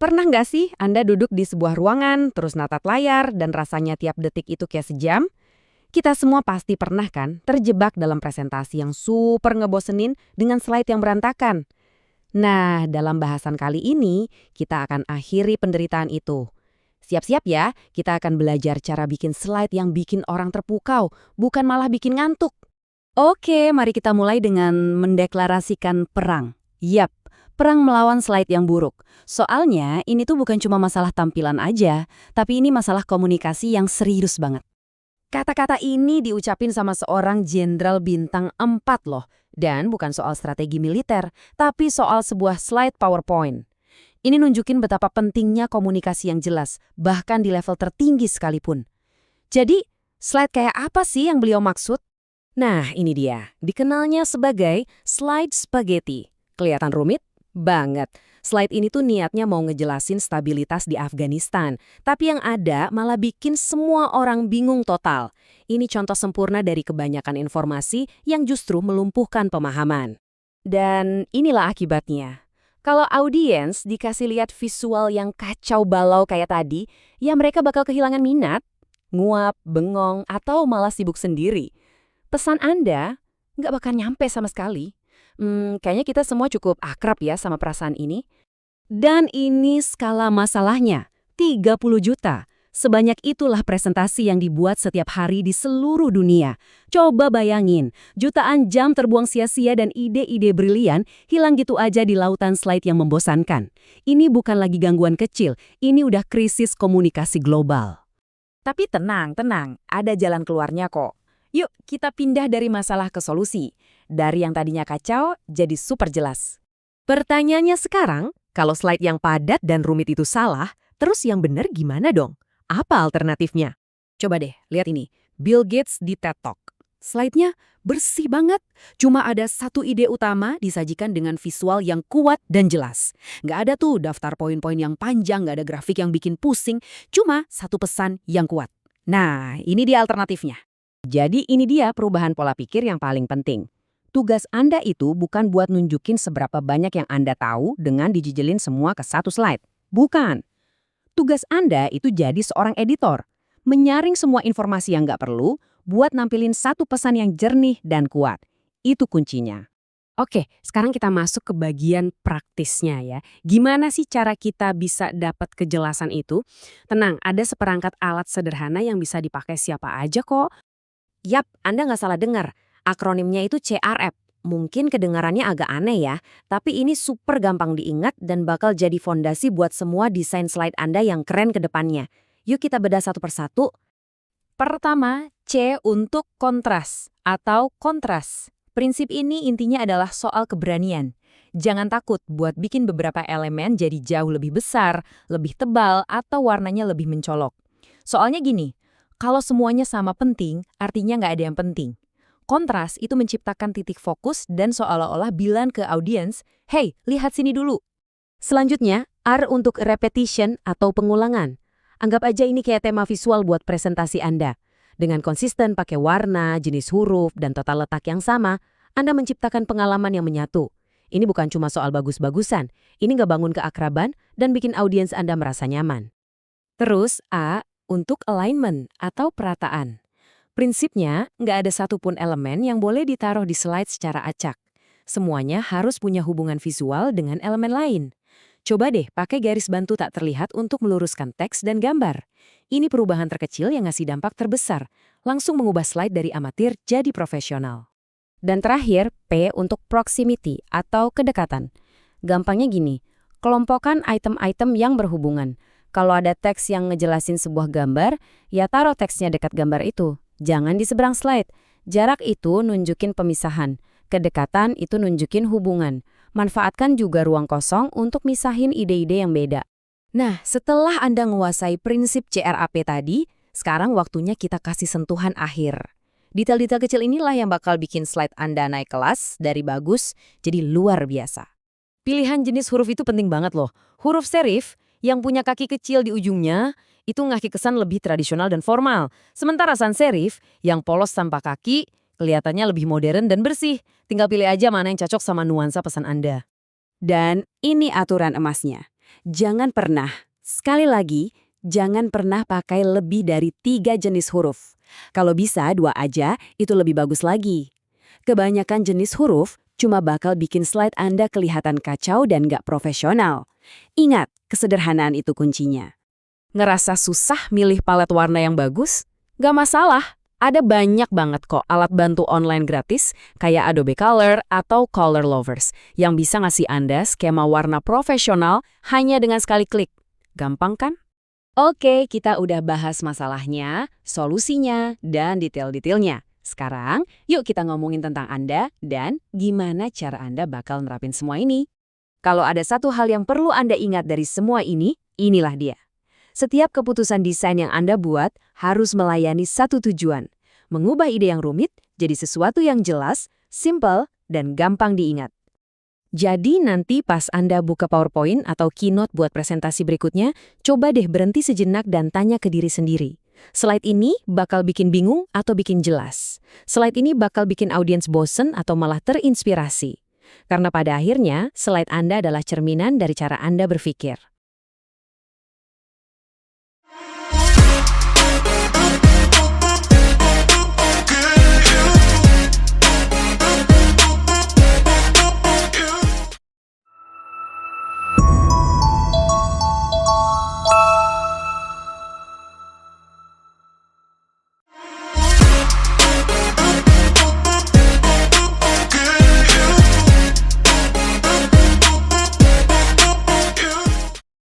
Pernah nggak sih Anda duduk di sebuah ruangan, terus natap layar, dan rasanya tiap detik itu kayak sejam? Kita semua pasti pernah kan terjebak dalam presentasi yang super ngebosenin dengan slide yang berantakan. Nah, dalam bahasan kali ini, kita akan akhiri penderitaan itu. Siap-siap ya, kita akan belajar cara bikin slide yang bikin orang terpukau, bukan malah bikin ngantuk. Oke, mari kita mulai dengan mendeklarasikan perang. Yap, perang melawan slide yang buruk. Soalnya ini tuh bukan cuma masalah tampilan aja, tapi ini masalah komunikasi yang serius banget. Kata-kata ini diucapin sama seorang jenderal bintang 4 loh. Dan bukan soal strategi militer, tapi soal sebuah slide PowerPoint. Ini nunjukin betapa pentingnya komunikasi yang jelas, bahkan di level tertinggi sekalipun. Jadi, slide kayak apa sih yang beliau maksud? Nah, ini dia. Dikenalnya sebagai slide spaghetti. Kelihatan rumit? Banget. Slide ini tuh niatnya mau ngejelasin stabilitas di Afghanistan. Tapi yang ada malah bikin semua orang bingung total. Ini contoh sempurna dari kebanyakan informasi yang justru melumpuhkan pemahaman. Dan inilah akibatnya. Kalau audiens dikasih lihat visual yang kacau balau kayak tadi, ya mereka bakal kehilangan minat, nguap, bengong, atau malah sibuk sendiri. Pesan Anda nggak bakal nyampe sama sekali. Kayaknya kita semua cukup akrab ya sama perasaan ini. Dan ini skala masalahnya, 30 juta. Sebanyak itulah presentasi yang dibuat setiap hari di seluruh dunia. Coba bayangin, jutaan jam terbuang sia-sia dan ide-ide brilian hilang gitu aja di lautan slide yang membosankan. Ini bukan lagi gangguan kecil, ini udah krisis komunikasi global. Tapi tenang, ada jalan keluarnya kok. Yuk kita pindah dari masalah ke solusi. Dari yang tadinya kacau, jadi super jelas. Pertanyaannya sekarang, kalau slide yang padat dan rumit itu salah, terus yang benar gimana dong? Apa alternatifnya? Coba deh, lihat ini. Bill Gates di TED Talk. Slide-nya bersih banget. Cuma ada satu ide utama disajikan dengan visual yang kuat dan jelas. Nggak ada tuh daftar poin-poin yang panjang, nggak ada grafik yang bikin pusing. Cuma satu pesan yang kuat. Nah, ini dia alternatifnya. Jadi ini dia perubahan pola pikir yang paling penting. Tugas Anda itu bukan buat nunjukin seberapa banyak yang Anda tahu dengan dijijelin semua ke satu slide. Bukan. Tugas Anda itu jadi seorang editor. Menyaring semua informasi yang nggak perlu, buat nampilin satu pesan yang jernih dan kuat. Itu kuncinya. Oke, sekarang kita masuk ke bagian praktisnya ya. Gimana sih cara kita bisa dapat kejelasan itu? Tenang, ada seperangkat alat sederhana yang bisa dipakai siapa aja kok. Yap, Anda nggak salah dengar. Akronimnya itu CRF. Mungkin kedengarannya agak aneh ya, tapi ini super gampang diingat dan bakal jadi fondasi buat semua desain slide Anda yang keren ke depannya. Yuk kita bedah satu persatu. Pertama, C untuk kontras atau kontras. Prinsip ini intinya adalah soal keberanian. Jangan takut buat bikin beberapa elemen jadi jauh lebih besar, lebih tebal, atau warnanya lebih mencolok. Soalnya gini, kalau semuanya sama penting, artinya nggak ada yang penting. Kontras itu menciptakan titik fokus dan seolah-olah bilang ke audiens, hey, lihat sini dulu. Selanjutnya, R untuk repetition atau pengulangan. Anggap aja ini kayak tema visual buat presentasi Anda. Dengan konsisten pakai warna, jenis huruf, dan total letak yang sama, Anda menciptakan pengalaman yang menyatu. Ini bukan cuma soal bagus-bagusan, ini ngebangun keakraban dan bikin audiens Anda merasa nyaman. Terus, A untuk alignment atau perataan. Prinsipnya, nggak ada satupun elemen yang boleh ditaruh di slide secara acak. Semuanya harus punya hubungan visual dengan elemen lain. Coba deh pakai garis bantu tak terlihat untuk meluruskan teks dan gambar. Ini perubahan terkecil yang ngasih dampak terbesar, langsung mengubah slide dari amatir jadi profesional. Dan terakhir, P untuk proximity atau kedekatan. Gampangnya gini, kelompokkan item-item yang berhubungan. Kalau ada teks yang ngejelasin sebuah gambar, ya taruh teksnya dekat gambar itu. Jangan di seberang slide. Jarak itu nunjukin pemisahan. Kedekatan itu nunjukin hubungan. Manfaatkan juga ruang kosong untuk misahin ide-ide yang beda. Nah, setelah Anda menguasai prinsip CRAP tadi, sekarang waktunya kita kasih sentuhan akhir. Detail-detail kecil inilah yang bakal bikin slide Anda naik kelas dari bagus jadi luar biasa. Pilihan jenis huruf itu penting banget loh. Huruf serif yang punya kaki kecil di ujungnya, itu ngasih kesan lebih tradisional dan formal. Sementara sans serif yang polos tanpa kaki, kelihatannya lebih modern dan bersih. Tinggal pilih aja mana yang cocok sama nuansa pesan Anda. Dan ini aturan emasnya. Jangan pernah, sekali lagi, jangan pernah pakai lebih dari 3 jenis huruf. Kalau bisa 2 aja, itu lebih bagus lagi. Kebanyakan jenis huruf cuma bakal bikin slide Anda kelihatan kacau dan nggak profesional. Ingat, kesederhanaan itu kuncinya. Ngerasa susah milih palet warna yang bagus? Nggak masalah. Ada banyak banget kok alat bantu online gratis kayak Adobe Color atau Color Lovers yang bisa ngasih Anda skema warna profesional hanya dengan sekali klik. Gampang kan? Oke, kita udah bahas masalahnya, solusinya, dan detail-detailnya. Sekarang, yuk kita ngomongin tentang Anda dan gimana cara Anda bakal nerapin semua ini. Kalau ada satu hal yang perlu Anda ingat dari semua ini, inilah dia. Setiap keputusan desain yang Anda buat harus melayani satu tujuan, mengubah ide yang rumit jadi sesuatu yang jelas, simple, dan gampang diingat. Jadi nanti pas Anda buka PowerPoint atau Keynote buat presentasi berikutnya, coba deh berhenti sejenak dan tanya ke diri sendiri. Slide ini bakal bikin bingung atau bikin jelas? Slide ini bakal bikin audiens bosen atau malah terinspirasi? Karena pada akhirnya, slide Anda adalah cerminan dari cara Anda berpikir.